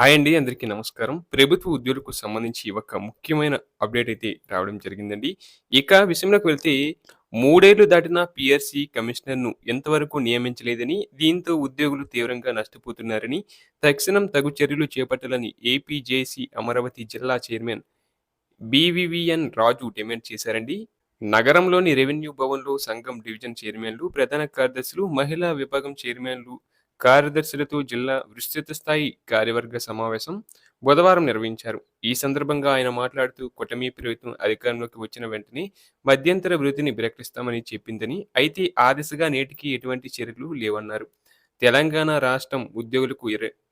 Hi అండి. అందరికీ నమస్కారం. ప్రభుత్వ ఉద్యోగులకు సంబంధించి ఒక ముఖ్యమైన అప్‌డేట్ అయితే రావడం జరిగిందండి. ఇక విషయంలోకి వెళ్తే 3 ఏళ్లు దాటిన పీఆర్‌సీ కమిషనర్‌ను ఎంతవరకు నియమించలేదని, దీంతో ఉద్యోగులు తీవ్రంగా నష్టపోతున్నారని, తక్షణం తగు చర్యలు చేపట్టాలని ఏపీ జేఏసీ అమరావతి జిల్లా చైర్మన్ బీవీవీఎన్ రాజు డిమాండ్ చేశారండి. నగరంలోని రెవెన్యూ భవన్‌లో సంఘం డివిజన్ చైర్మన్‌లు, ప్రధాన కార్యదర్శులు, మహిళా విభాగం చైర్మన్‌లు, కార్యదర్శులతో జిల్లా విస్తృత స్థాయి కార్యవర్గ సమావేశం బుధవారం నిర్వహించారు. ఈ సందర్భంగా ఆయన మాట్లాడుతూ కూటమి ప్రభుత్వం అధికారంలోకి వచ్చిన వెంటనే మధ్యంతర వృత్తిని ప్రకటిస్తామని చెప్పిందని, అయితే ఆ దిశగా నేటికి ఎటువంటి చర్యలు లేవన్నారు. తెలంగాణ రాష్ట్రం ఉద్యోగులకు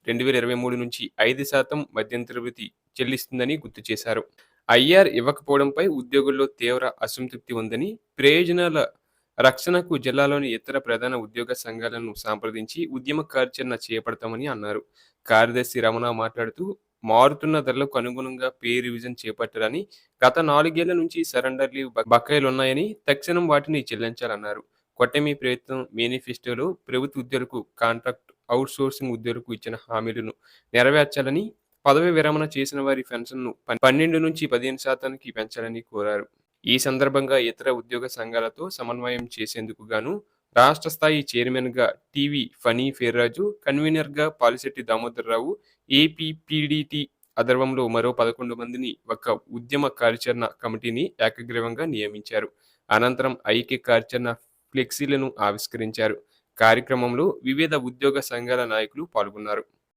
2023 నుంచి 5% మధ్యంతర వృత్తి చెల్లిస్తుందని గుర్తు చేశారు. ఐఆర్ ఇవ్వకపోవడంపై ఉద్యోగుల్లో తీవ్ర అసంతృప్తి ఉందని, ప్రయోజనాల రక్షణకు జిల్లాలోని ఇతర ప్రధాన ఉద్యోగ సంఘాలను సంప్రదించి ఉద్యమ కార్యాచరణ చేపడతామని అన్నారు. కార్యదర్శి రమణ మాట్లాడుతూ, మారుతున్న ధరలకు అనుగుణంగా పే రివిజన్ చేపట్టాలని, గత 4 ఏళ్ల నుంచి సరెండర్ లీవ్ బకాయిలున్నాయని, తక్షణం వాటిని చెల్లించాలన్నారు. కూటమి ప్రభుత్వం మేనిఫెస్టోలో ప్రభుత్వ ఉద్యోగులకు, కాంట్రాక్ట్ అవుట్‌సోర్సింగ్ ఉద్యోగులకు ఇచ్చిన హామీలను నెరవేర్చాలని, పదవీ విరమణ చేసిన వారి పెన్షన్‌ను 12-15% పెంచాలని కోరారు. ఈ సందర్భంగా ఇతర ఉద్యోగ సంఘాలతో సమన్వయం చేసేందుకు గాను రాష్ట్ర స్థాయి చైర్మన్‌గా టీవీ ఫణి ఫెర్రాజు, కన్వీనర్‌గా పాలిశెట్టి దామోదరరావు, ఏపీపీడీటీ ఆధ్వర్యంలో మరో 11 మందిని ఒక ఉద్యమ కార్యాచరణ కమిటీని ఏకగ్రీవంగా నియమించారు. అనంతరం ఐక్య కార్యాచరణ ఫ్లెక్సీలను ఆవిష్కరించారు. కార్యక్రమంలో వివిధ ఉద్యోగ సంఘాల నాయకులు పాల్గొన్నారు.